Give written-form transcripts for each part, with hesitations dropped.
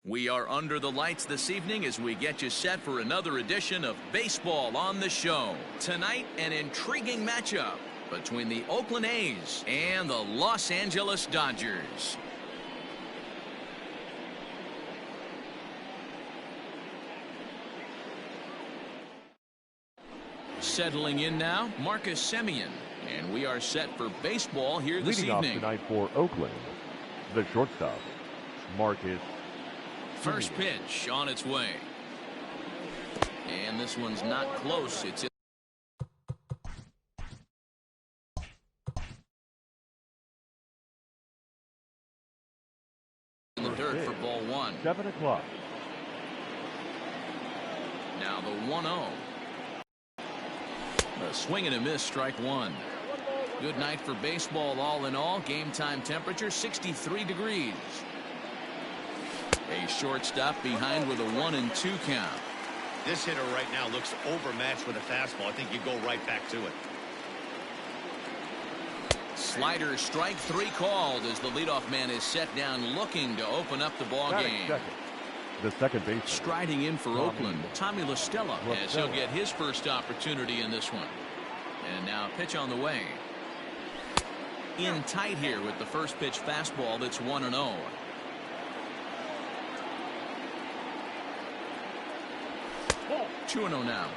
We are under the lights this evening as we get you set for another edition of Baseball on the Show. Tonight, an intriguing matchup between the Oakland A's and the Los Angeles Dodgers. Settling in now, Marcus Semien, and we are set for baseball here this evening. Leading off tonight for Oakland, the shortstop, Marcus. First pitch on its way. And this one's not close. It's in the dirt for ball one. 7 o'clock. Now the 1-0. A swing and a miss, strike one. Good night for baseball all in all. Game time temperature 63 degrees. A shortstop behind with a 1-2 count. This hitter right now looks overmatched with a fastball. I think you go right back to it. Slider, strike three called as the leadoff man is set down looking to open up the ball game. The second baseman. Striding in for Oakland, Tommy La Stella, as he'll get his first opportunity in this one. And now pitch on the way. In tight here with the first pitch fastball that's 1-0. Oh, 2-0 now.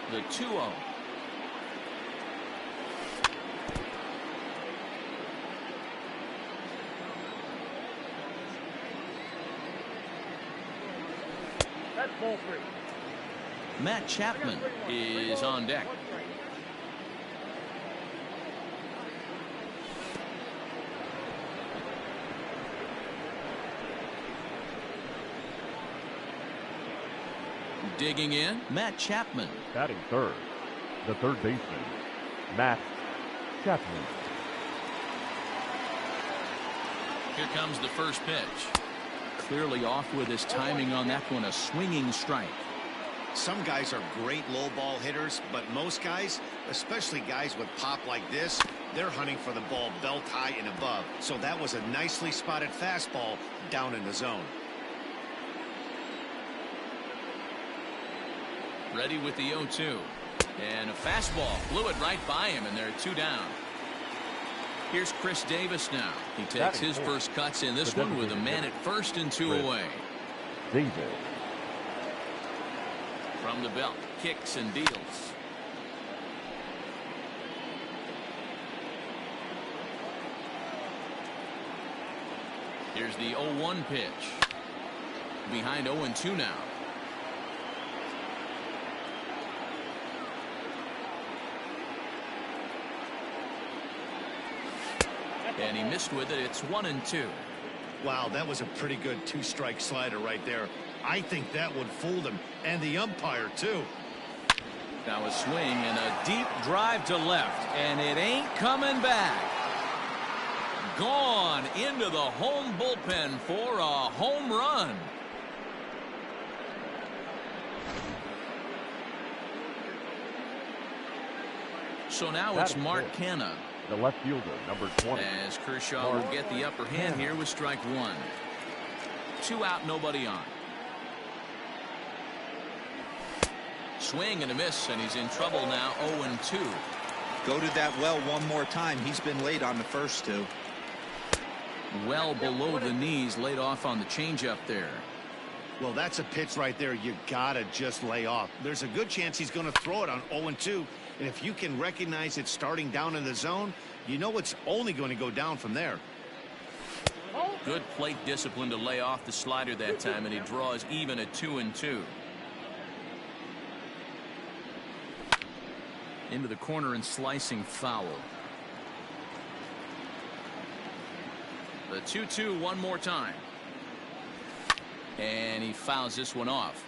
The 2-0. That's ball three. Matt Chapman is on deck. Digging in, Matt Chapman. Batting third, the third baseman, Matt Chapman. Here comes the first pitch. Clearly off with his timing on that one, a swinging strike. Some guys are great low ball hitters, but most guys, especially guys with pop like this, they're hunting for the ball belt high and above. So that was a nicely spotted fastball down in the zone. Ready with the 0-2. And a fastball blew it right by him, and they're two down. Here's Chris Davis now. He takes his first cuts in this one with a man at first and two away. Davis. From the belt, kicks and deals. Here's the 0-1 pitch. Behind 0-2 now. And he missed with it. It's 1-2. Wow, that was a pretty good two-strike slider right there. I think that would fool him, and the umpire too. Now a swing and a deep drive to left, and it ain't coming back. Gone into the home bullpen for a home run. So now it's Mark Canha, the left fielder, number 20. as Kershaw will get the upper hand here with strike one. 2 out, nobody on. Swing and a miss, and he's in trouble now. 0-2. Go to that well one more time. He's been late on the first two. Well below the knees, laid off on the changeup there. Well, that's a pitch right there you gotta just lay off. There's a good chance he's going to throw it on 0-2, and if you can recognize it starting down in the zone, you know it's only going to go down from there. Good plate discipline to lay off the slider that time, and he draws even at 2-2. Into the corner and slicing foul. The 2-2 one more time. And he fouls this one off.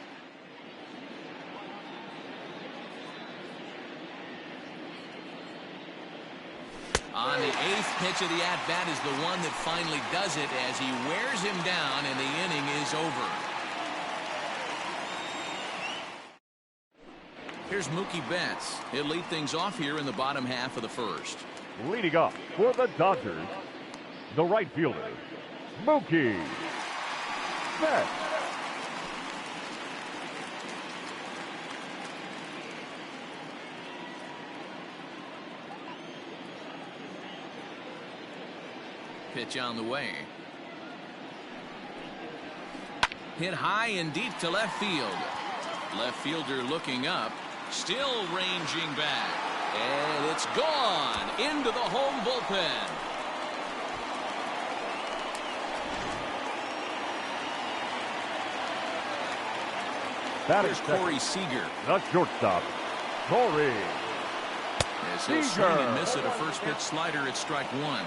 On the 8th pitch of the at-bat is the one that finally does it as he wears him down and the inning is over. Here's Mookie Betts. He'll lead things off here in the bottom half of the first. Leading off for the Dodgers, The right fielder, Mookie Betts. Pitch on the way. Hit high and deep to left field. Left fielder looking up. Still ranging back. And it's gone into the home bullpen. Here's Corey Seager. The shortstop, Corey As he'll swing and miss at a first pitch slider at strike one.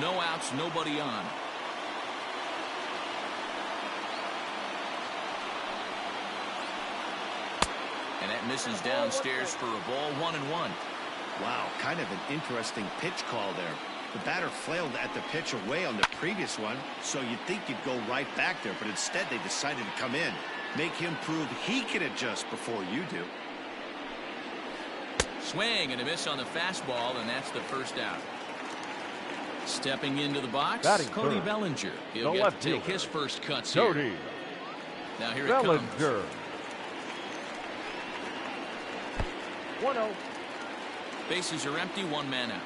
No outs, nobody on. And that misses downstairs for a ball, 1-1. Wow, kind of an interesting pitch call there. The batter flailed at the pitch away on the previous one, so you'd think you'd go right back there, but instead they decided to come in. Make him prove he can adjust before you do. Swing and a miss on the fastball, and that's the first out. Stepping into the box, Cody Bellinger. He'll get to take his first cuts here. Now here it comes. Bellinger. 1-0. Bases are empty, one man out.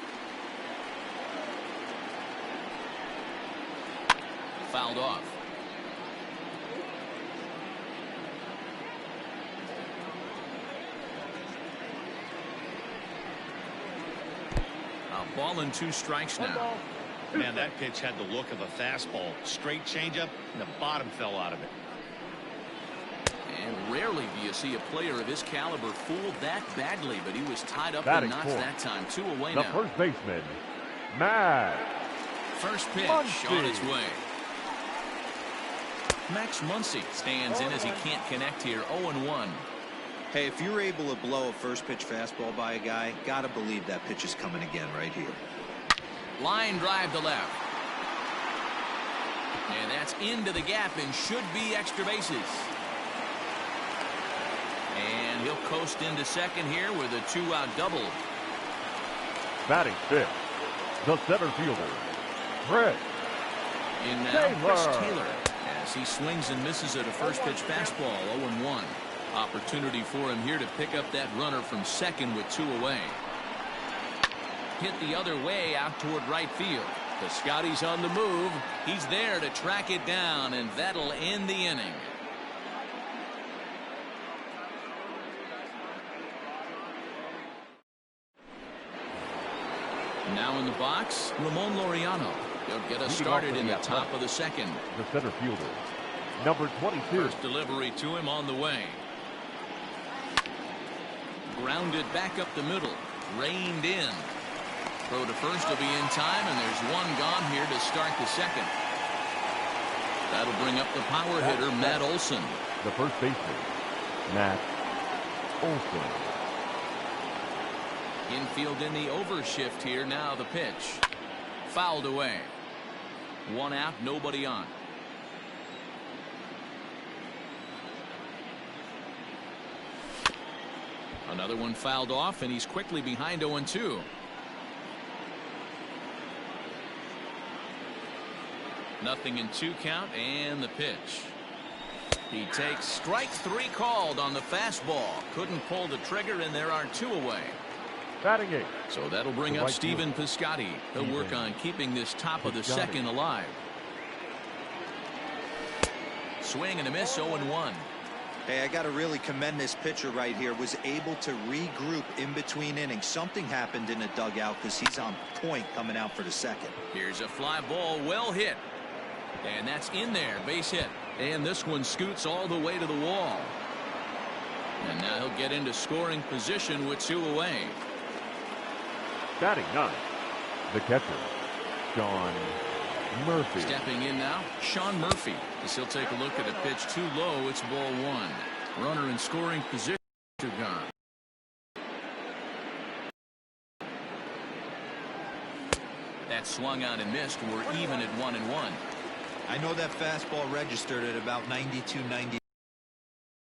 Fouled off. A ball and 2 strikes now. Man, that pitch had the look of a fastball. Straight changeup, and the bottom fell out of it. And rarely do you see a player of his caliber fooled that badly, but he was tied up Batting in knots that time. 2 away the now. first baseman, Max First pitch Muncy. on its way. Max Muncy stands in as he can't connect here. 0-1. Hey, if you're able to blow a first pitch fastball by a guy, gotta believe that pitch is coming again right here. Line drive to left. And that's into the gap and should be extra bases. And he'll coast into second here with a 2-out double. Batting fifth, the center fielder, Chris In now, Chris Taylor, as he swings and misses at a first pitch fastball. 0-1. Opportunity for him here to pick up that runner from second with 2 away. Hit the other way out toward right field. The Scotty's on the move. He's there to track it down, and that'll end the inning. Now in the box, Ramon Laureano. He'll get us started in the top of the second. The center fielder, number 22. First delivery to him on the way. Grounded back up the middle. Reined in. Throw to first will be in time, and there's one gone here to start the second. That'll bring up the power hitter, Matt Olson. The first baseman, Matt Olson. Infield in the overshift here. Now the pitch. Fouled away. 1 out, nobody on. Another one fouled off, and he's quickly behind 0-2. Nothing in 2 count, and the pitch. He takes strike 3 called on the fastball. Couldn't pull the trigger, and there are 2 away. Batting 8. So that'll bring up Stephen Piscotty. He'll work on keeping this top of the second alive. Swing and a miss, 0-1. Hey, I got to really commend this pitcher right here. Was able to regroup in between innings. Something happened in the dugout because he's on point coming out for the second. Here's a fly ball, well hit. And that's in there, base hit. And this one scoots all the way to the wall. And now he'll get into scoring position with 2 away. Batting 9. The catcher, Sean Murphy. Stepping in now, Sean Murphy. As he'll take a look at a pitch too low. It's ball 1. Runner in scoring position gone. That swung on and missed. We're even at 1-1. I know that fastball registered at about 92, 93.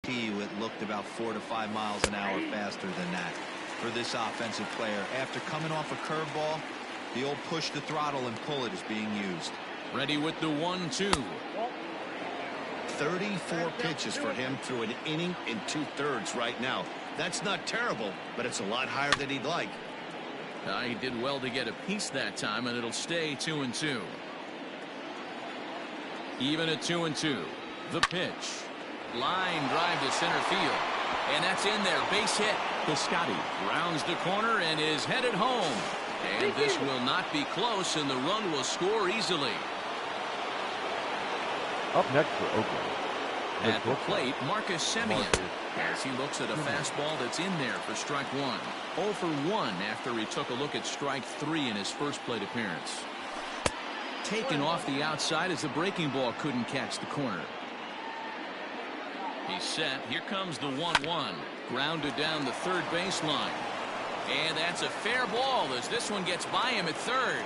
It looked about 4 to 5 miles an hour faster than that for this offensive player. After coming off a curveball, The old push the throttle and pull it is being used. Ready with the 1-2. 34 pitches for him through an inning and 2/3 right now. That's not terrible, but it's a lot higher than he'd like. He did well to get a piece that time, and it'll stay 2-2. Even at 2-2. The pitch. Line drive to center field. And that's in there. Base hit. Piscotty rounds the corner and is headed home. And this will not be close, and the run will score easily. Up next for Oakland. At the plate, Marcus Semien, as he looks at a fastball that's in there for strike one. 0 for 1 after he took a look at strike 3 in his first plate appearance. Taken off the outside as the breaking ball couldn't catch the corner. He's set. Here comes the 1-1. Grounded down the third baseline. And that's a fair ball as this one gets by him at third.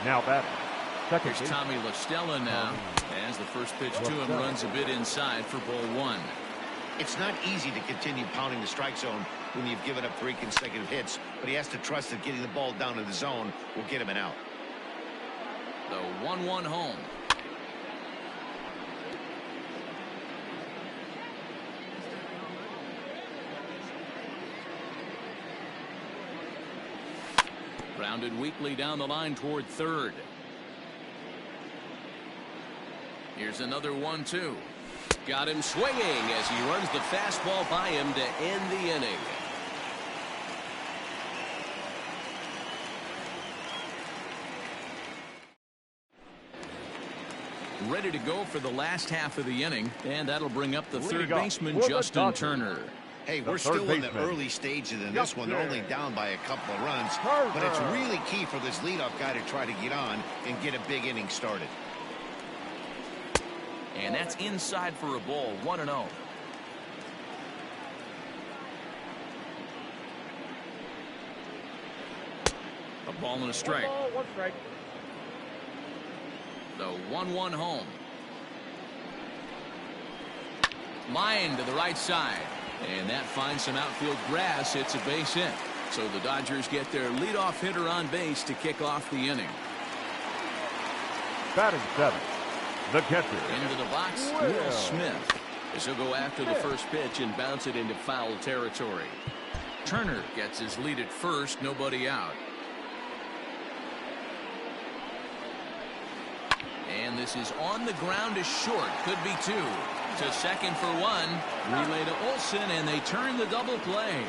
Now batting. Second Here's base. Tommy La Stella now, as the first pitch to him runs a bit inside for ball 1. It's not easy to continue pounding the strike zone when you've given up 3 consecutive hits, but he has to trust that getting the ball down to the zone will get him an out. The 1-1 home. Grounded weakly down the line toward third. Here's another 1-2. Got him swinging as he runs the fastball by him to end the inning. Ready to go for the last half of the inning, and that'll bring up the third baseman, Justin Turner. Hey, we're still in the early stages in this one. They're only down by a couple of runs, but it's really key for this leadoff guy to try to get on and get a big inning started. And that's inside for a ball, 1-0. A ball and a strike. One strike. The 1-1 home. Line to the right side. And that finds some outfield grass. It's a base hit. So the Dodgers get their leadoff hitter on base to kick off the inning. Batting 7th. The catcher. Into the box, Will Smith. This will go after the first pitch and bounce it into foul territory. Turner gets his lead at first, nobody out. And this is on the ground to short. Could be 2. To second for 1. Relay to Olsen, and they turn the double play.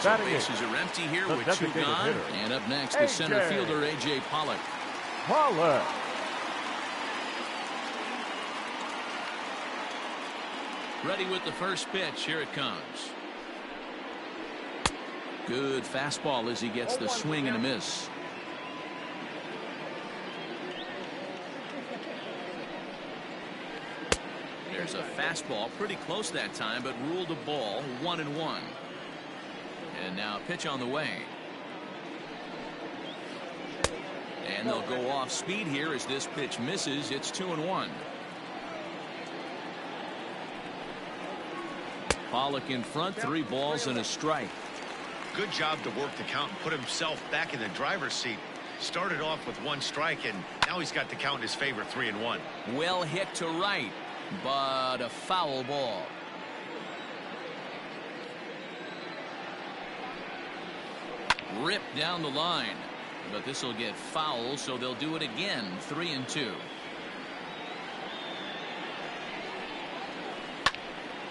So bases are empty here with 2 gone. And up next, the center fielder, A.J. Pollock. Ready with the first pitch. Here it comes. Good fastball as he gets the swing and a miss. There's a fastball pretty close that time, but ruled a ball, 1-1. And now a pitch on the way. And they'll go off speed here as this pitch misses. It's 2-1. Pollock in front, 3 balls and a strike. Good job to work the count and put himself back in the driver's seat. Started off with 1 strike, and now he's got the count in his favor, 3-1. Well hit to right, but a foul ball. Ripped down the line, but this will get foul, so they'll do it again. 3-2.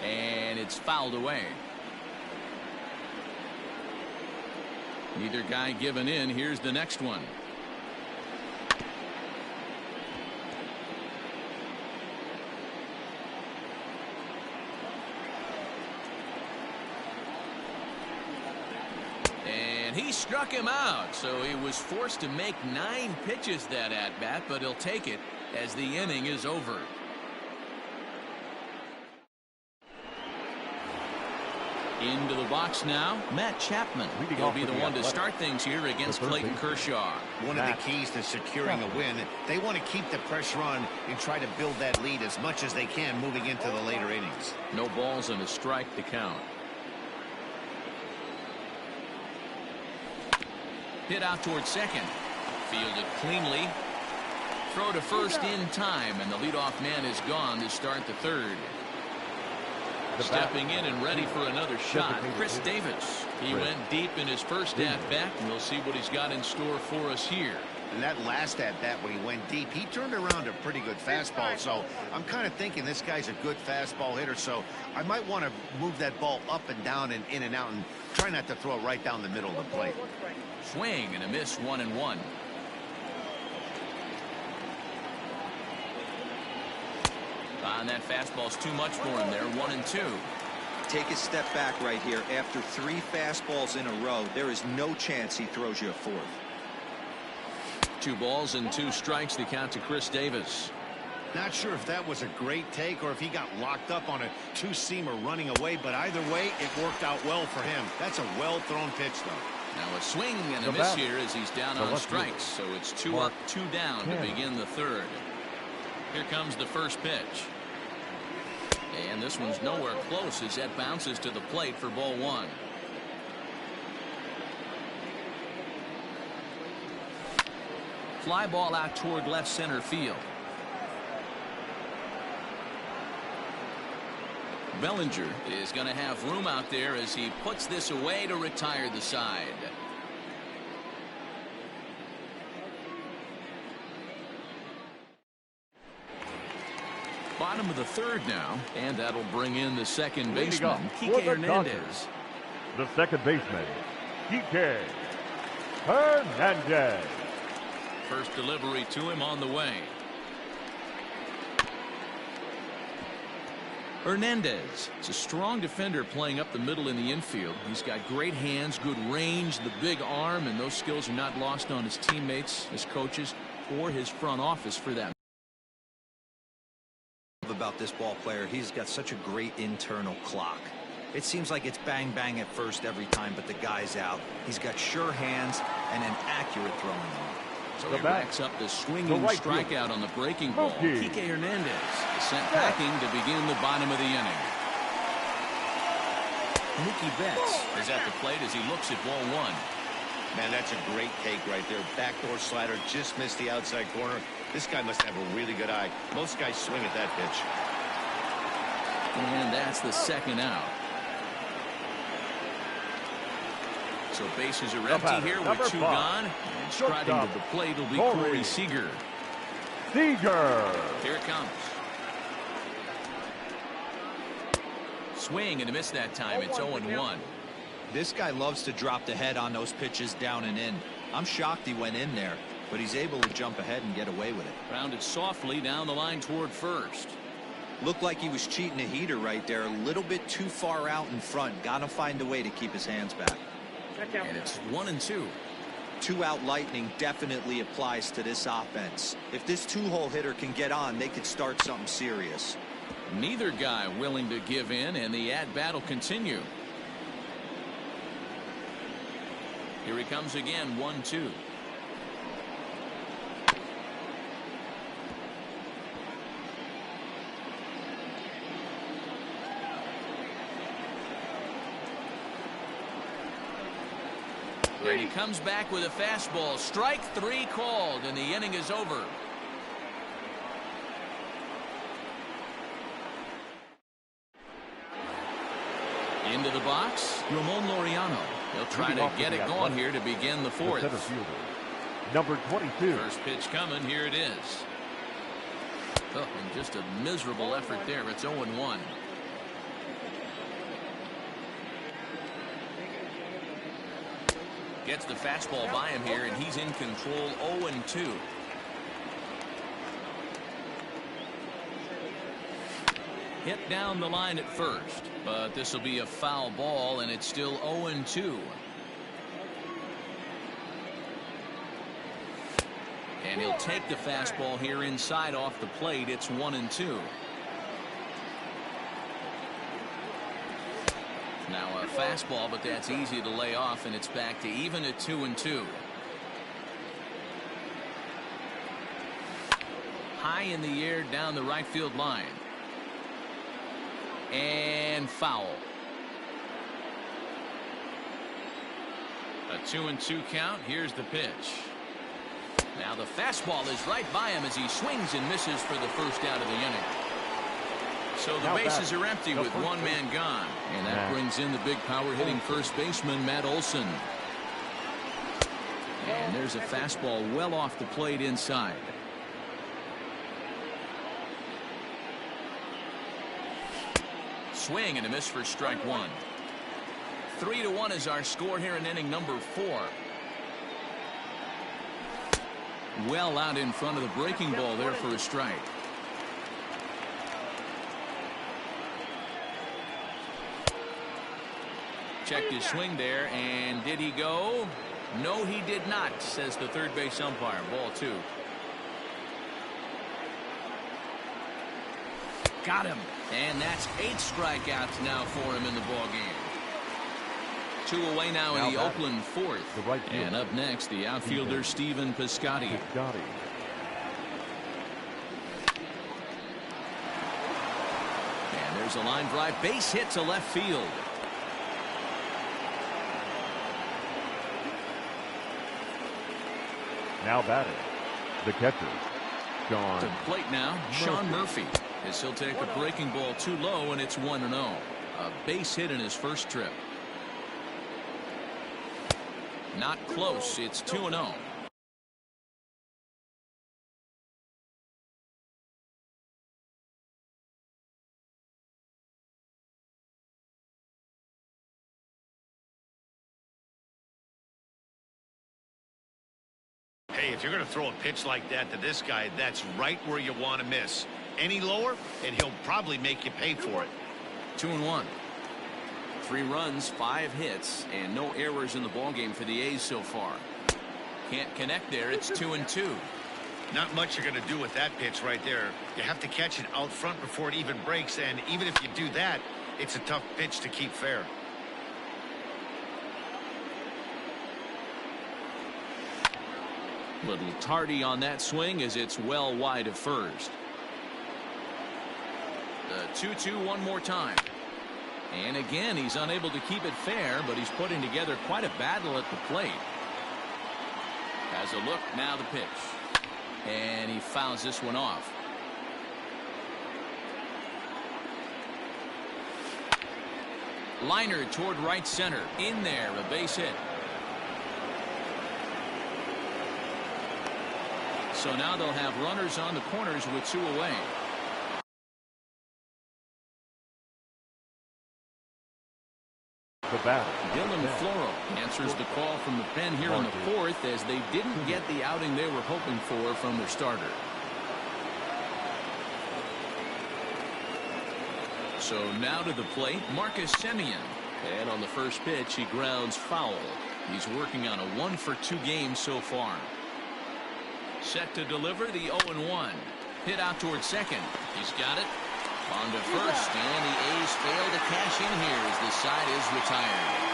And it's fouled away. Neither guy giving in. Here's the next one. And he struck him out, so he was forced to make 9 pitches that at bat, but he'll take it as the inning is over. Into the box now, Matt Chapman. He'll be the one to start things here against Clayton Kershaw. One of the keys to securing a win, they want to keep the pressure on and try to build that lead as much as they can moving into the later innings. No balls and a strike to count. Hit out towards second. Fielded cleanly. Throw to first in time, and the leadoff man is gone to start the third. Stepping in and ready for another shot, Chris Davis. He went deep in his first at-bat, and we'll see what he's got in store for us here. And that last at-bat when he went deep, he turned around a pretty good fastball. So I'm kind of thinking this guy's a good fastball hitter. So I might want to move that ball up and down and in and out and try not to throw it right down the middle of the plate. Swing and a miss, 1-1. And that fastball's too much for him there, 1-2. Take a step back right here. After 3 fastballs in a row, there is no chance he throws you a fourth. 2 balls and 2 strikes to count to Chris Davis. Not sure if that was a great take or if he got locked up on a 2-seamer running away, but either way, it worked out well for him. That's a well-thrown pitch, though. Now a swing and a miss here as he's down on strikes. So it's 2 up, 2 down to begin the third. Here comes the first pitch. And this one's nowhere close as that bounces to the plate for ball 1. Fly ball out toward left center field. Bellinger is going to have room out there as he puts this away to retire the side. Bottom of the third now, and that'll bring in the second baseman, Kike Hernandez. The second baseman, Kike Hernandez. First delivery to him on the way. Hernandez is a strong defender playing up the middle in the infield. He's got great hands, good range, the big arm, and those skills are not lost on his teammates, his coaches, or his front office for that. About this ball player, he's got such a great internal clock. It seems like it's bang bang at first every time, but the guy's out. He's got sure hands and an accurate throwing arm. So he racks up the swinging strikeout on the breaking ball. Kike Hernandez is sent packing to begin the bottom of the inning. Mookie Betts is at the plate as he looks at ball 1. Man, that's a great take right there. Backdoor slider just missed the outside corner. This guy must have a really good eye. Most guys swing at that pitch. And that's the second out. So bases are empty here with 2 gone. And striding to the plate will be Corey Seager. Seager. Here it comes. Swing and a miss that time. It's 0-1. This guy loves to drop the head on those pitches down and in. I'm shocked he went in there, but he's able to jump ahead and get away with it. Rounded softly down the line toward first. Looked like he was cheating a heater right there. A little bit too far out in front. Gotta find a way to keep his hands back. And it's 1-2. 2-out lightning definitely applies to this offense. If this 2-hole hitter can get on, they could start something serious. Neither guy willing to give in, and the at-bat will continue. Here he comes again, 1-2. And he comes back with a fastball. Strike 3 called, and the inning is over. Into the box, Ramon Laureano. He'll try to get it going here to begin the fourth. Center fielder, number 22. First pitch coming. Here it is. Oh, and just a miserable effort there. It's 0-1. Gets the fastball by him here, and he's in control. 0-2. Hit down the line at first, but this will be a foul ball, and it's still 0-2. And he'll take the fastball here inside off the plate. It's 1-2. Now a fastball, but that's easy to lay off, and it's back to even at 2-2. High in the air down the right field line. And foul. A 2-2 count. Here's the pitch. Now the fastball is right by him as he swings and misses for the first out of the inning. So the bases are empty with one man gone. And that brings in the big power hitting first baseman Matt Olson. And there's a fastball well off the plate inside. Swing and a miss for strike one. 3-1 is our score here in inning number 4. Well out in front of the breaking ball there for a strike. Checked his swing there, and did he go? No, he did not, says the third base umpire. Ball 2. Got him. And that's 8 strikeouts now for him in the ball game. 2 away now in the Oakland 4th. And up next, the outfielder Stephen Piscotty. And there's a line drive base hit to left field. Now batting, the catcher, Sean. To the plate now, Sean Murphy. As he'll take a breaking ball too low, and it's 1-0. A base hit in his first trip. Not close. It's 2-0. Hey, if you're going to throw a pitch like that to this guy, that's right where you want to miss. Any lower, and he'll probably make you pay for it. 2-1. 3 runs, 5 hits, and no errors in the ballgame for the A's so far. Can't connect there. It's 2-2. Not much you're going to do with that pitch right there. You have to catch it out front before it even breaks, and even if you do that, it's a tough pitch to keep fair. Little tardy on that swing as it's well wide of first. The 2-2 one more time. And again, he's unable to keep it fair, but he's putting together quite a battle at the plate. Has a look, now the pitch. And he fouls this one off. Liner toward right center. In there, a base hit. So now they'll have runners on the corners with 2 away. The bat. Dylan Floro answers the call from the pen here in the 4th as they didn't get the outing they were hoping for from their starter. So now to the plate, Marcus Semien. And on the first pitch, he grounds foul. He's working on a 1-for-2 game so far. Set to deliver the 0-1. Hit out towards second. He's got it. On to first, and the A's fail to cash in here as the side is retired.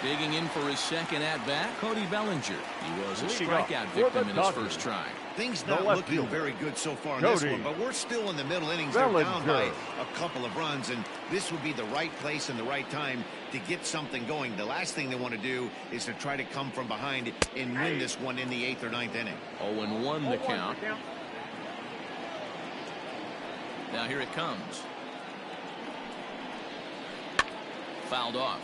Digging in for his second at-bat, Cody Bellinger. He was a strikeout victim in his first try. Things not looking very good so far in this one, but we're still in the middle innings. They're down by a couple of runs, and this would be the right place and the right time to get something going. The last thing they want to do is to try to come from behind and win this one in the 8th or 9th inning. 0-1 the count. Now here it comes. Fouled off.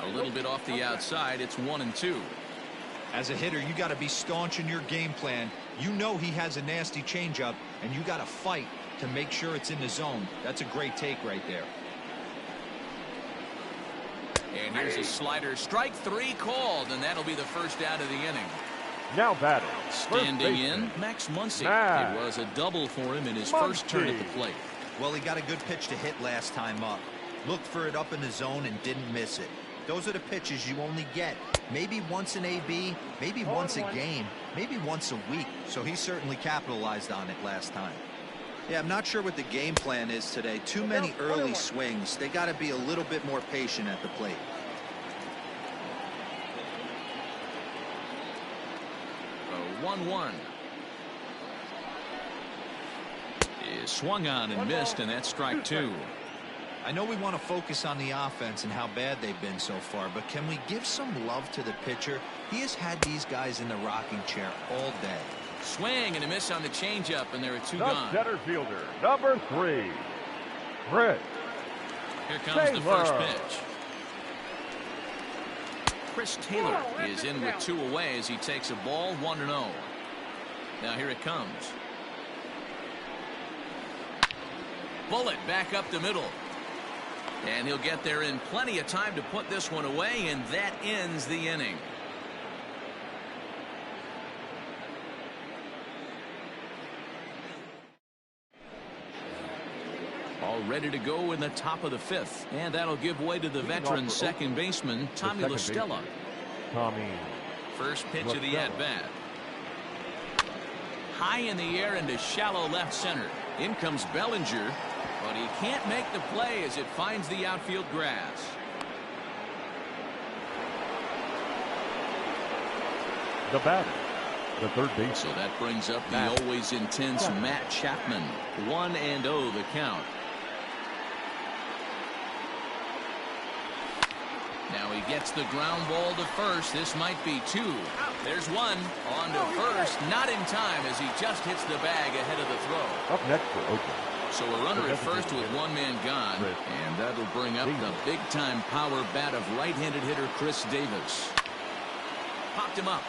A little bit off the outside. It's 1-2. As a hitter, you got to be staunch in your game plan. You know he has a nasty changeup, and you got to fight to make sure it's in the zone. That's a great take right there. And here's a slider. Strike 3 called, and that'll be the first out of the inning. Now batting, standing in, Max Muncy. It was a double for him in his first turn at the plate. Well, he got a good pitch to hit last time up. Looked for it up in the zone and didn't miss it. Those are the pitches you only get maybe once in AB, maybe once a game, maybe once a week. So he certainly capitalized on it last time. Yeah, I'm not sure what the game plan is today. Too many early swings. They got to be a little bit more patient at the plate. A 1-1. Is swung on and missed, and that's strike two. I know we want to focus on the offense and how bad they've been so far, but can we give some love to the pitcher? He has had these guys in the rocking chair all day. Swing and a miss on the changeup, and there are two The gone. center fielder, number 3, Chris Here comes the first Taylor. pitch. Chris Taylor is in with 2 away as he takes a ball 1-0. Now here it comes. Bullet back up the middle. And he'll get there in plenty of time to put this one away, and that ends the inning. All ready to go in the top of the 5th, and that'll give way to the veteran second baseman, Tommy La Stella. Tommy. First pitch of the at-bat. High in the air into shallow left center. In comes Bellinger, but he can't make the play as it finds the outfield grass. The batter, the third baseman. So that brings up the always intense Matt Chapman. 1-0 the count. Now he gets the ground ball to first. This might be 2. There's 1 on to first. Not in time as he just hits the bag ahead of the throw. Up next for Oakland. So a runner at first with 1 man gone. And that'll bring up the big-time power bat of right-handed hitter Chris Davis. Popped him up.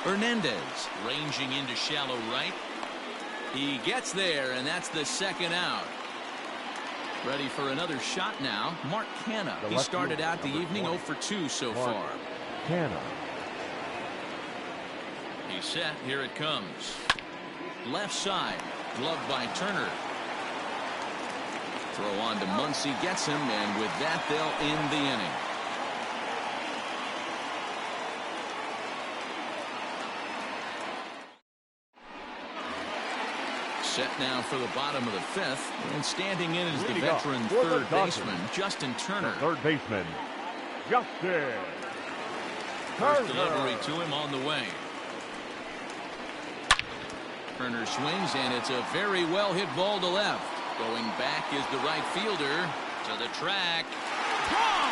Hernandez ranging into shallow right. He gets there, and that's the second out. Ready for another shot now. Mark Canha. He started out the evening 0 for 2 so far. Canha. He's set. Here it comes. Left side. Gloved by Turner. Throw on to Muncy. Gets him, and with that, they'll end the inning. Set now for the bottom of the 5th, and standing in is the veteran third baseman, Justin Turner. Third baseman, Justin First Turner. delivery to him on the way. Turner swings, and it's a very well hit ball to left. Going back is the right fielder to the track. Gone!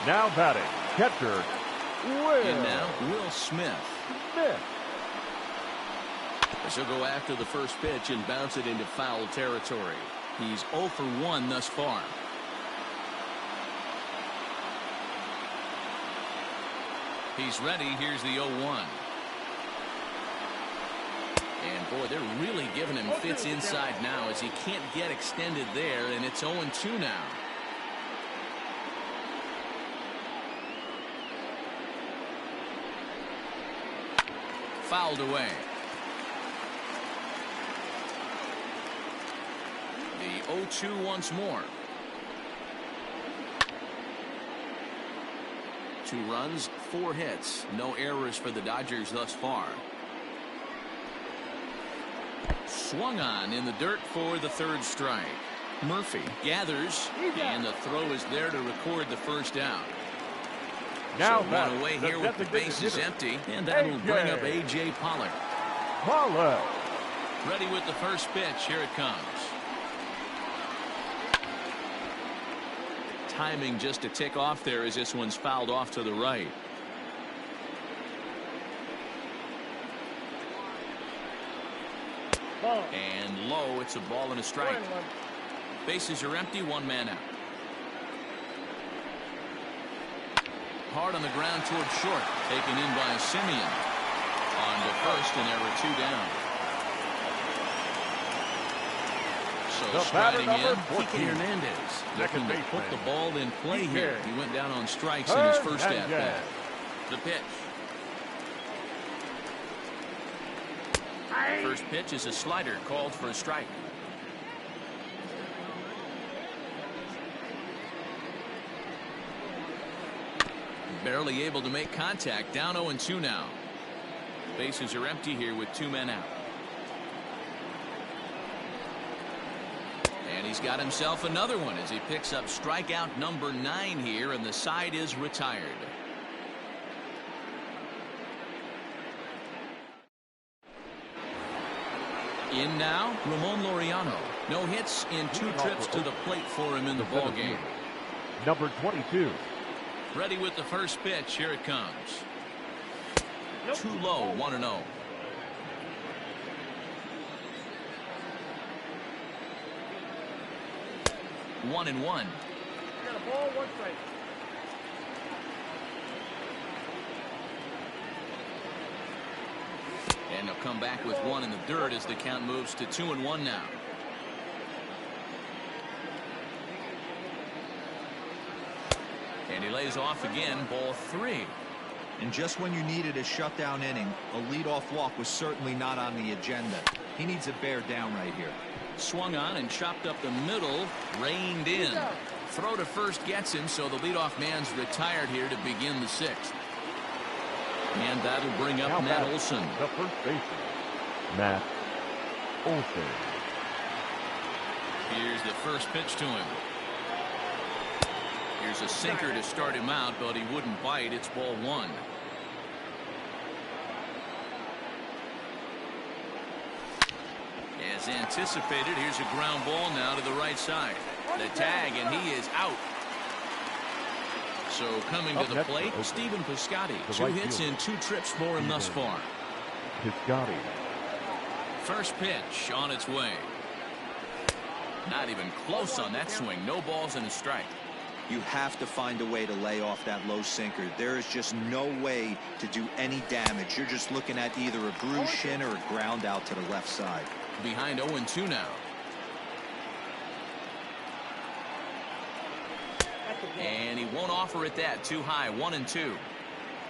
Now batting, catcher, And now Will Smith. As he'll go after the first pitch and bounce it into foul territory. He's 0 for 1 thus far. He's ready. Here's the 0-1. And boy, they're really giving him fits inside now as he can't get extended there, and it's 0-2 now. Fouled away. The 0-2 once more. 2 runs, 4 hits. No errors for the Dodgers thus far. Swung on in the dirt for the 3rd strike. Murphy gathers, and the throw is there to record the first out. Now so one away here with the bases empty, and that will bring up A.J. Pollock. Ready with the first pitch. Here it comes. Timing just a tick off there as this one's fouled off to the right. And low. It's a ball and a strike. Bases are empty. 1 man out. Hard on the ground towards short. Taken in by Simeon. On to first, and there were 2 down. So The batter, striding number in, 14. Kike Hernandez looking to put baseman, the ball in play Kike here. He went down on strikes in his first Hernandez. at-bat. The pitch. First pitch is a slider called for a strike. Barely able to make contact. Down 0-2 now. Bases are empty here with 2 men out. And he's got himself another one as he picks up strikeout number 9 here, and the side is retired. In now, Ramon Laureano. No hits in 2 trips to the plate for him in the ball game. Number 22. Ready with the first pitch. Here it comes. Too low, 1-0. One and one. Got a ball, 1 strike. And they'll come back with 1 in the dirt as the count moves to 2-1 now. And he lays off again, ball 3. And just when you needed a shutdown inning, a leadoff walk was certainly not on the agenda. He needs a bear down right here. Swung on and chopped up the middle, reined in. Throw to first gets him, so the leadoff man's retired here to begin the 6th. And that'll bring up Now Matt batting, Olson. The first baseman, Matt Olson. Here's the first pitch to him. Here's a sinker to start him out, but he wouldn't bite. It's ball 1. As anticipated, here's a ground ball now to the right side. The tag, and he is out. So coming to the plate, Stephen Piscotty. 2 hits in 2 trips for him thus far. Piscotty. First pitch on its way. Not even close on that swing. No balls and a strike. You have to find a way to lay off that low sinker. There is just no way to do any damage. You're just looking at either a bruised shin or a ground out to the left side. Behind 0-2 now. And he won't offer it that. Too high. 1-2.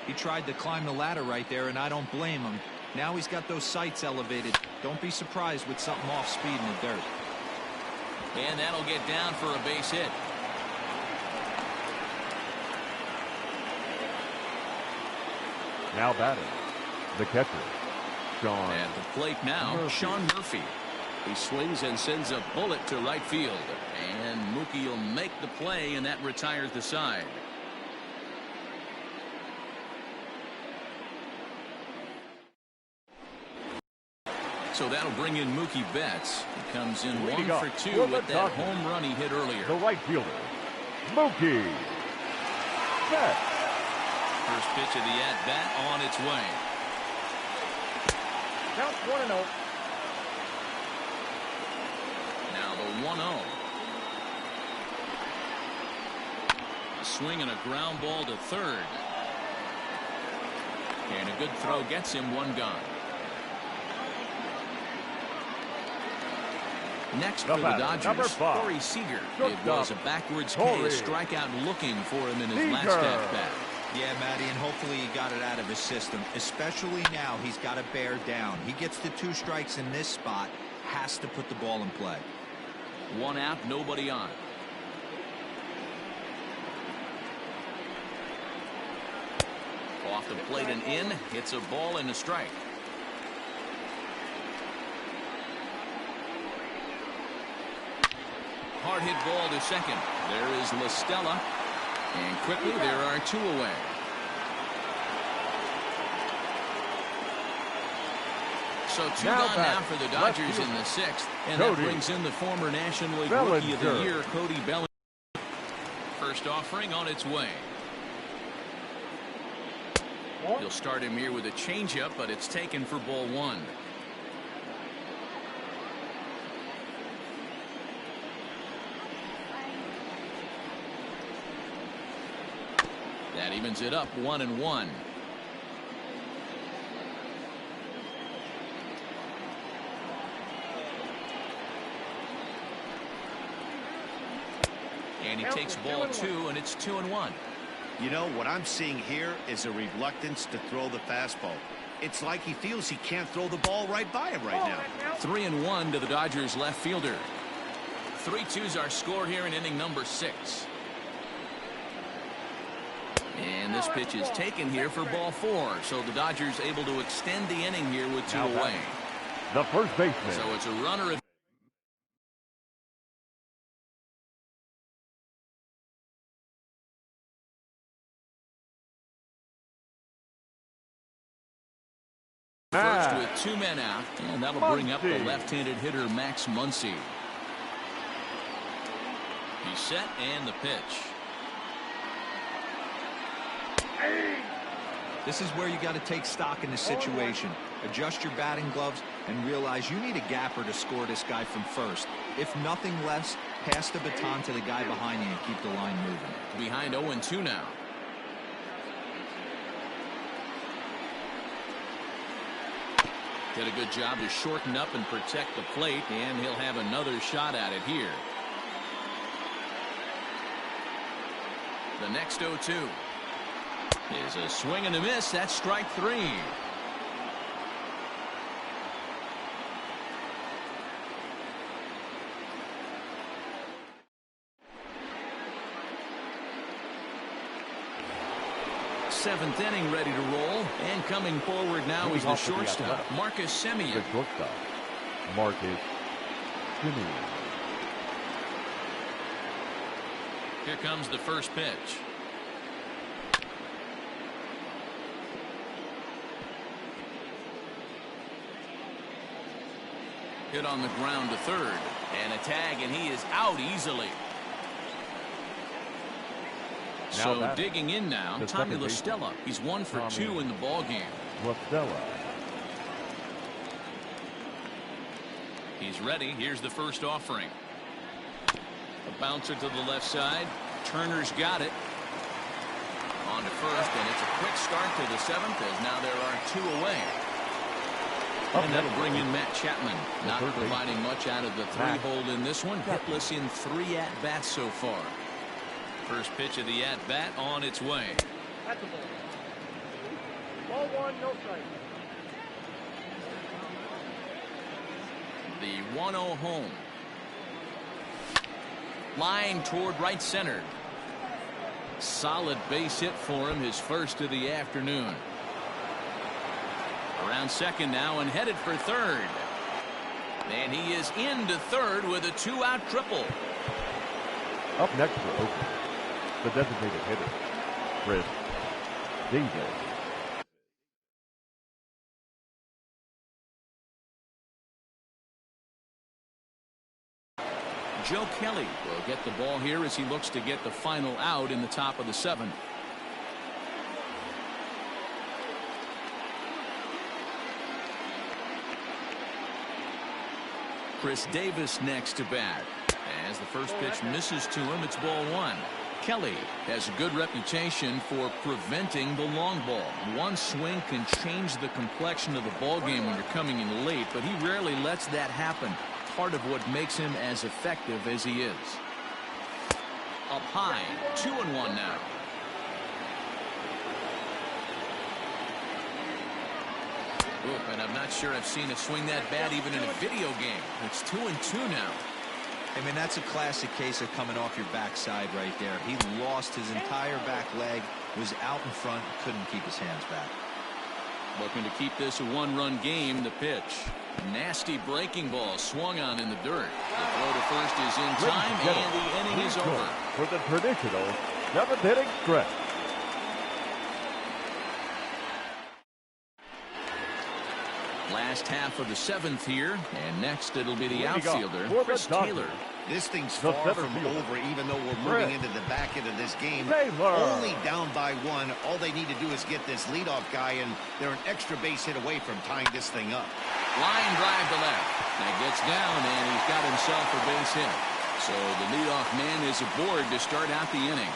He tried to climb the ladder right there, and I don't blame him. Now he's got those sights elevated. Don't be surprised with something off speed in the dirt. And that'll get down for a base hit. Now batting, the catcher, Sean. At the plate now, Murphy. Sean Murphy. He swings and sends a bullet to right field. And Mookie will make the play, and that retires the side. So that'll bring in Mookie Betts. He comes in Leading 1 up for 2 for with the that Dodgers, home run he hit earlier. the right fielder, Mookie Betts. First pitch of the at-bat on its way. Count 1-0. Now the 1-0. A swing and a ground ball to third. And a good throw gets him 1 gone. Next for the batter, Dodgers, number 5. Corey Seager. It Shortstop, was a backwards K, Corey a strikeout looking for him in his Seager. last at-bat. Yeah, Matty, and hopefully he got it out of his system. Especially now, he's got to bear down. He gets the 2 strikes in this spot, has to put the ball in play. 1 out, nobody on. Off the plate and in, hits a ball and a strike. Hard hit ball to second. There is La Stella. And quickly there are 2 away. So 2 Now gone back, now for the Dodgers in the 6th. And Cody that brings in the former National League Rookie of the Bellinger. Year, Cody Bellinger. First offering on its way. He'll start him here with a changeup, but it's taken for ball 1. That evens it up 1-1. And he takes ball 2, and it's 2-1. You know, what I'm seeing here is a reluctance to throw the fastball. It's like he feels he can't throw the ball right by him right now. 3-1 to the Dodgers left fielder. 3-2's our score here in inning number 6. And this pitch is taken here for ball 4. So the Dodgers able to extend the inning here with 2 away. The first baseman. So it's a runner at first with 2 men out, and that'll bring up the left-handed hitter Max Muncy. He's set, and the pitch. This is where you got to take stock in the situation. Adjust your batting gloves and realize you need a gapper to score this guy from first. If nothing less, pass the baton to the guy behind you and keep the line moving. Behind 0-2 now. Did a good job to shorten up and protect the plate, and he'll have another shot at it here. The next 0-2 is a swing and a miss. That's strike 3. Seventh inning ready to roll, and coming forward now is the shortstop, Marcus Semien. The shortstop, Marcus Semien. Here comes the first pitch. Hit on the ground to third, and a tag, and he is out easily. So digging in now, Tommy La Stella. He's 1 for 2 in the ball game. La Stella. He's ready. Here's the first offering. A bouncer to the left side. Turner's got it. On to first, and it's a quick start to the 7th, as now there are 2 away. And that'll bring in Matt Chapman. Not providing much out of the 3-hole in this one. Hitless in 3 at-bats so far. First pitch of the at-bat on its way. That's a ball. Ball 1, no strike. The 1-0 home. Line toward right center. Solid base hit for him, his first of the afternoon. Around second now and headed for third. And he is into third with a 2-out triple. Up next for Oakland, the designated hitter, Chris Davis. Joe Kelly will get the ball here as he looks to get the final out in the top of the 7th. Chris Davis next to bat. As the first pitch misses to him, it's ball 1. Kelly has a good reputation for preventing the long ball. One swing can change the complexion of the ball game when you're coming in late, but he rarely lets that happen. Part of what makes him as effective as he is. Up high, 2-1 now. And I'm not sure I've seen a swing that bad even in a video game. It's 2-2 now. I mean, that's a classic case of coming off your backside right there. He lost his entire back leg, was out in front, couldn't keep his hands back. Looking to keep this a 1-run game. The pitch. Nasty breaking ball swung on in the dirt. The throw to first is in time, and the inning is over. For the traditional 7th inning stretch. Last half of the 7th here, and next it'll be the outfielder, Chris Taylor. This thing's far from over, even though we're moving into the back end of this game. Taylor. Only down by 1. All they need to do is get this leadoff guy, and they're an extra base hit away from tying this thing up. Line drive to left. That gets down, and he's got himself a base hit. So the leadoff man is aboard to start out the inning.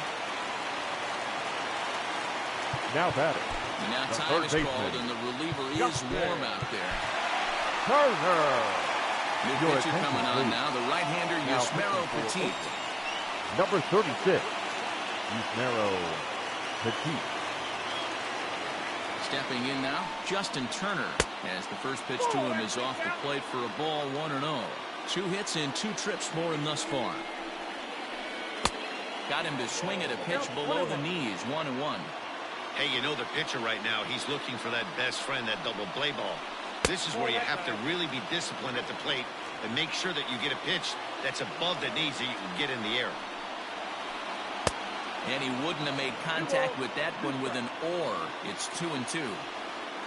Now batting. And now time is called, and the reliever is warm out there. Turner. New pitcher coming on now, the right-hander Yusmeiro Petit. Number 36, Yusmero Petit. Stepping in now, Justin Turner, as the first pitch to him is off the plate for a ball, 1-0. 2 hits in 2 trips for him thus far. Got him to swing at a pitch below the knees, 1-1. Hey, you know the pitcher right now, he's looking for that best friend, that double play ball. This is where you have to really be disciplined at the plate and make sure that you get a pitch that's above the knees that you can get in the air. And he wouldn't have made contact with that one with an or. It's 2-2.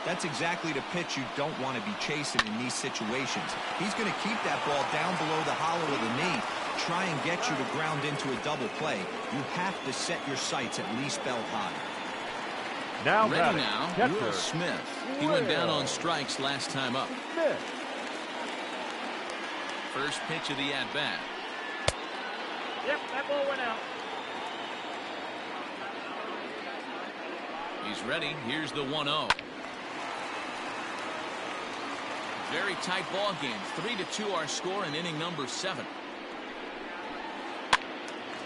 That's exactly the pitch you don't want to be chasing in these situations. He's going to keep that ball down below the hollow of the knee, try and get you to ground into a double play. You have to set your sights at least belt high. Now ready now, Will Smith. He went down on strikes last time up. First pitch of the at-bat. Yep, that ball went out. He's ready. Here's the 1-0. Very tight ball game. 3-2 our score in inning number 7.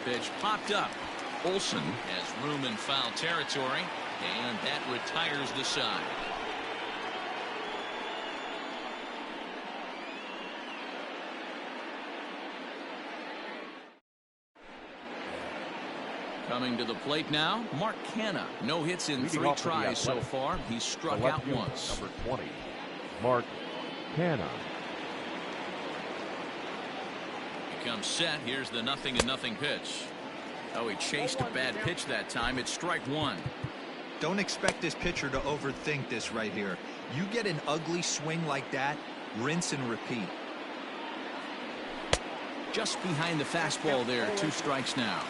Pitch popped up. Olsen has room in foul territory, and that retires the side. Coming to the plate now, Mark Canha. No hits in 3 tries so far. He's struck out once. Number 20, Mark Canha. He comes set. Here's the 0-0 pitch. Oh, he chased a bad pitch that time. It's strike 1. Don't expect this pitcher to overthink this right here. You get an ugly swing like that, rinse and repeat. Just behind the fastball there. 2 strikes now.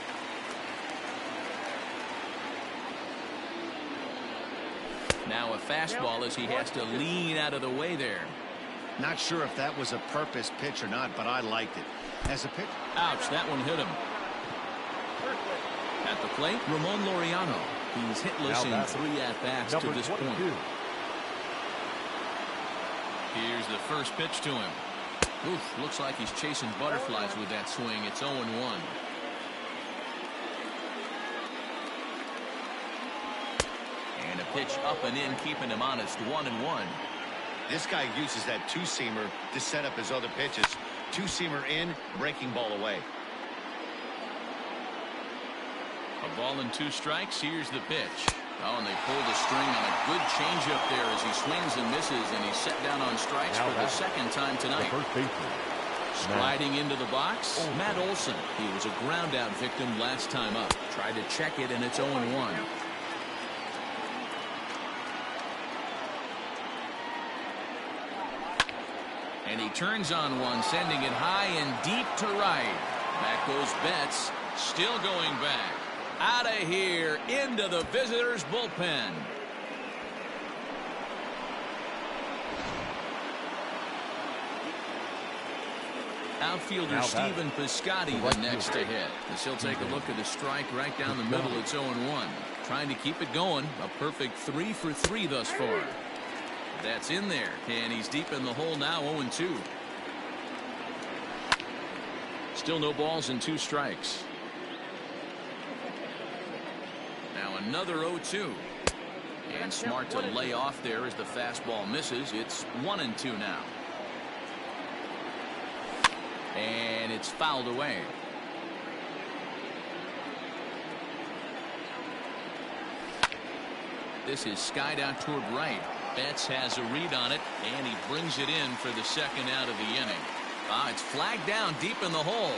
Now a fastball as he has to lean out of the way there. Not sure if that was a purpose pitch or not, but I liked it. As a pitch. Ouch, that one hit him. At the plate, Ramon Laureano. He's hitless in 3 at-bats to this point. Here's the first pitch to him. Oof, looks like he's chasing butterflies with that swing. It's 0-1. And a pitch up and in, keeping him honest, 1-1. This guy uses that 2-seamer to set up his other pitches. 2-seamer in, breaking ball away. A ball and 2 strikes. Here's the pitch. Oh, and they pulled the string on a good changeup there as he swings and misses, and he's set down on strikes for the 2nd time tonight. First baseman. Sliding into the box, Matt Olson. He was a ground-out victim last time up. Tried to check it, and it's 0-1. And he turns on one, sending it high and deep to right. Back goes Betts, still going back. Out of here, into the visitors' bullpen. Outfielder Stephen Piscotty the next to hit. As he'll take a look at the strike right down the middle. It's 0-1. Trying to keep it going. A perfect 3 for 3 thus far. That's in there, and he's deep in the hole now, 0-2. Still no balls and 2 strikes. Now another 0-2. And smart to lay off there as the fastball misses. It's 1-2 now. And it's fouled away. This is skied out toward right. Betts has a read on it, and he brings it in for the 2nd out of the inning. It's flagged down deep in the hole.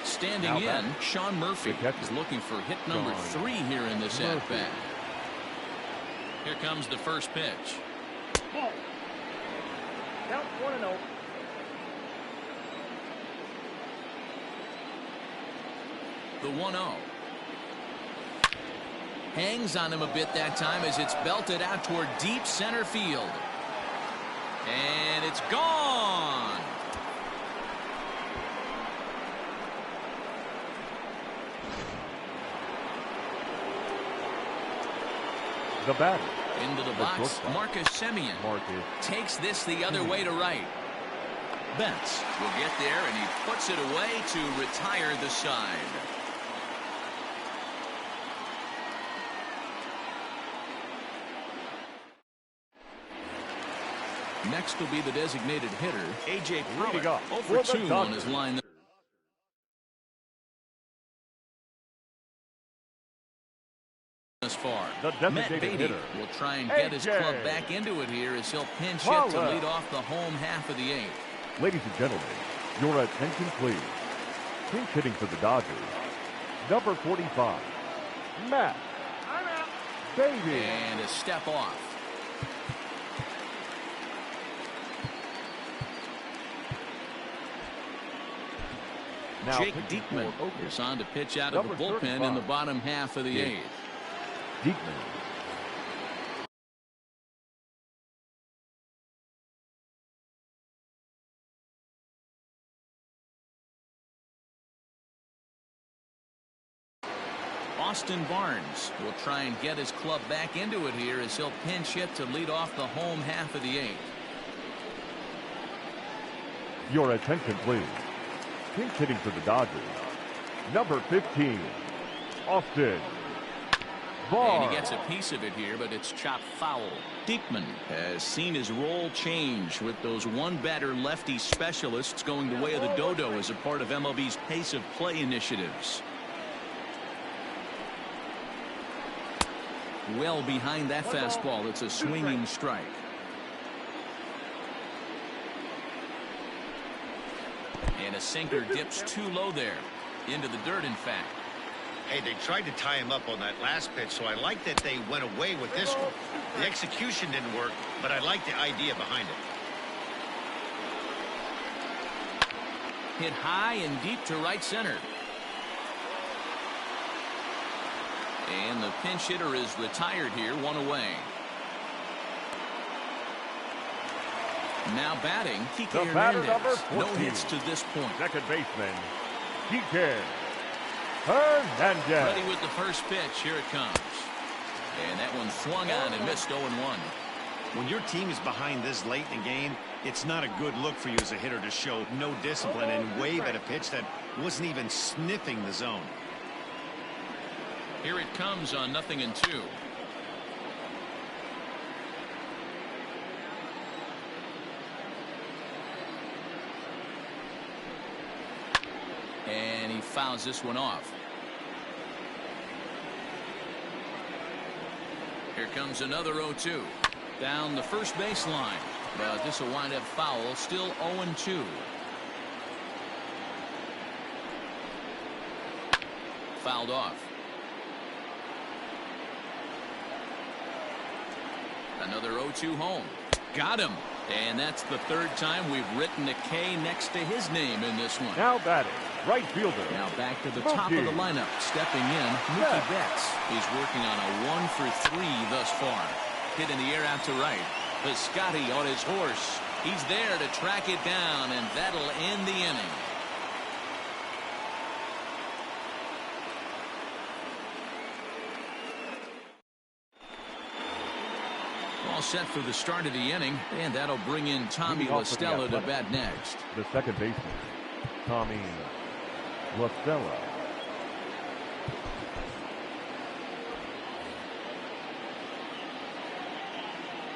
Standing in, Sean Murphy is looking for hit number 3 here in this at-bat. Here comes the first pitch. Ball. Count 1-0. The 1-0. Hangs on him a bit that time as it's belted out toward deep center field. And it's gone. The batter. Into the box, Marcus Semien takes this the other way to right. Betts will get there, and he puts it away to retire the side. Next will be the designated hitter, A.J. Preller, 0 for 2 on his line. As far. Matt Beatty will try and get his club back into it here as he'll pinch hit to lead off the home half of the 8th. Ladies and gentlemen, your attention please. Pinch hitting for the Dodgers, number 45, Matt Beatty. And a step off. Now Jake Diekman is on to pitch out of the bullpen in the bottom half of the 8th. Diekman. Austin Barnes will try and get his club back into it here as he'll pinch hit to lead off the home half of the 8th. Your attention please. Pinch hitting for the Dodgers, number 15, Austin Barnes. And he gets a piece of it here, but it's chopped foul. Diekman has seen his role change with those one-batter lefty specialists going the way of the dodo as a part of MLB's pace of play initiatives. Well behind that fastball. It's a swinging strike. And a sinker dips too low there. Into the dirt, in fact. Hey, they tried to tie him up on that last pitch, so I like that they went away with this one. The execution didn't work, but I like the idea behind it. Hit high and deep to right center. And the pinch hitter is retired here, 1 away. Now batting, Kike Hernandez. No hits to this point. Second baseman, Kike Hernandez. Ready with the first pitch. Here it comes. And that one swung on and missed 0-1. When your team is behind this late in the game, it's not a good look for you as a hitter to show no discipline and wave at a pitch that wasn't even sniffing the zone. Here it comes on 0-2. And he fouls this one off. Here comes another 0-2. Down the first baseline. But this will wind up foul. Still 0-2. Fouled off. Another 0-2 home. Got him. And that's the 3rd time we've written a K next to his name in this one. Now batting, right fielder. Now back to the top of the lineup. Stepping in, Mookie Betts. He's working on a 1 for 3 thus far. Hit in the air out to right. Piscotty on his horse. He's there to track it down, and that'll end the inning. All set for the start of the inning, and that'll bring in Tommy La Stella to bat next. The second baseman, Tommy La Stella.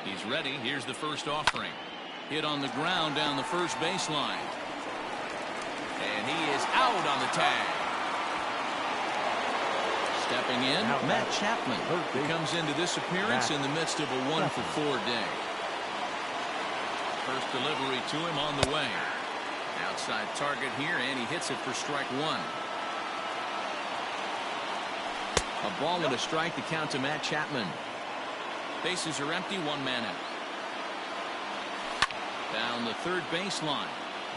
He's ready. Here's the first offering. Hit on the ground down the first baseline. And he is out on the tag. Stepping in, Matt Chapman. He comes into this appearance in the midst of a 1 for 4 day. First delivery to him on the way. Outside target here, and he hits it for strike 1. A ball and a strike to count to Matt Chapman. Bases are empty, 1 man out. Down the third baseline,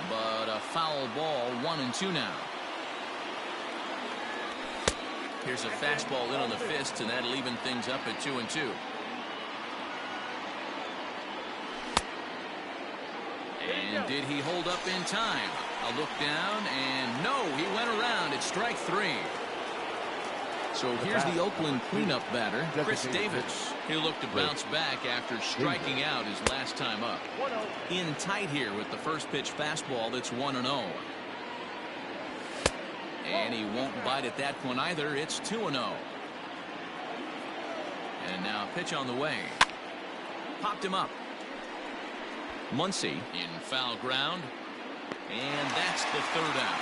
but a foul ball, 1-2 now. Here's a fastball in on the fist, and that'll even things up at 2-2. And did he hold up in time? A look down, and no, he went around. It's strike 3. So here's the Oakland cleanup batter, Chris Davis. He'll look to bounce back after striking out his last time up. In tight here with the first pitch fastball that's 1-0. And he won't bite at that one either. It's 2-0. And now pitch on the way. Popped him up. Muncy in foul ground. And that's the third out.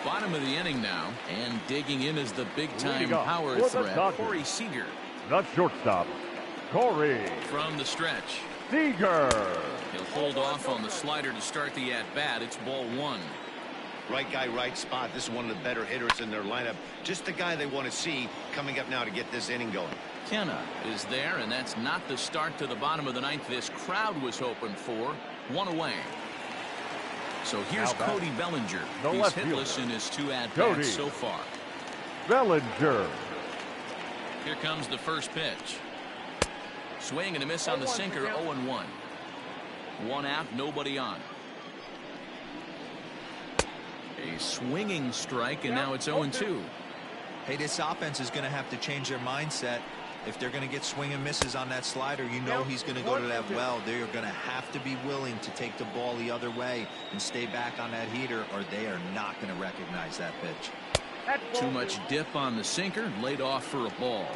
Bottom of the inning now, and digging in is the big-time power threat, Corey Seager. The shortstop, Corey. From the stretch, Seager. He'll hold off on the slider to start the at-bat. It's ball one. Right guy, right spot. This is one of the better hitters in their lineup. Just the guy they want to see coming up now to get this inning going. Kenna is there, and that's not the start to the bottom of the ninth this crowd was hoping for. One away. So here's Cody Bellinger. He's hitless in his 2 at-bats so far. Bellinger. Here comes the first pitch. Swing and a miss on the sinker, 0-1. 1 out, nobody on. A swinging strike, and now it's 0-2. Hey, this offense is going to have to change their mindset. If they're going to get swing and misses on that slider, you know he's going to go to that well. They're going to have to be willing to take the ball the other way and stay back on that heater, or they are not going to recognize that pitch. Too much dip on the sinker, laid off for a ball.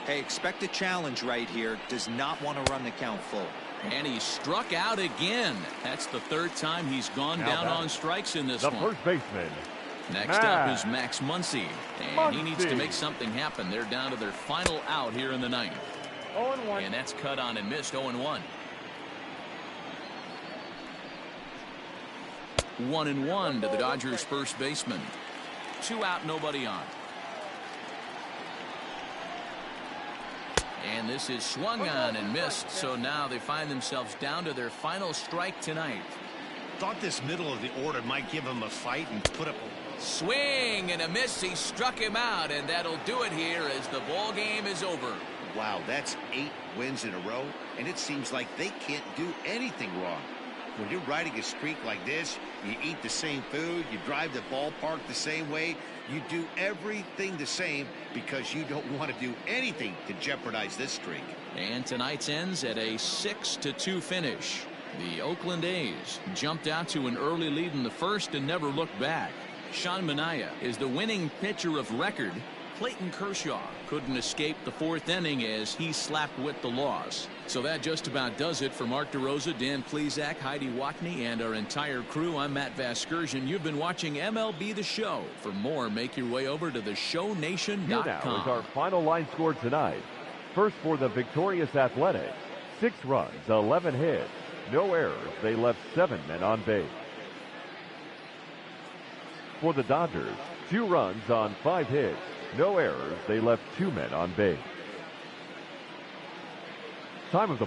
Hey, expect a challenge right here. Does not want to run the count full. And he struck out again. That's the third time he's gone down on strikes in this one. The first baseman. Next up is Max Muncy. And he needs to make something happen. They're down to their final out here in the ninth. 0-1. And that's cut on and missed. 0-1. 1-1 to the Dodgers first baseman. 2 out, nobody on. And this is swung on and missed. So now they find themselves down to their final strike tonight. Thought this middle of the order might give him a fight and put up a swing and a miss. He struck him out, and that'll do it here as the ball game is over. Wow, that's 8 wins in a row, and it seems like they can't do anything wrong. When you're riding a streak like this, you eat the same food, you drive the ballpark the same way, you do everything the same because you don't want to do anything to jeopardize this streak. And tonight's ends at a 6-2 finish. The Oakland A's jumped out to an early lead in the first and never looked back. Sean Manaea is the winning pitcher of record. Clayton Kershaw couldn't escape the 4th inning as he slapped with the loss. So that just about does it for Mark DeRosa, Dan Plesac, Heidi Watney, and our entire crew. I'm Matt Vasgersian. You've been watching MLB The Show. For more, make your way over to theshownation.com. Here now is our final line score tonight. First for the victorious Athletics, 6 runs, 11 hits, no errors. They left 7 men on base. For the Dodgers, 2 runs on 5 hits, no errors. They left 2 men on base. Time of the ball.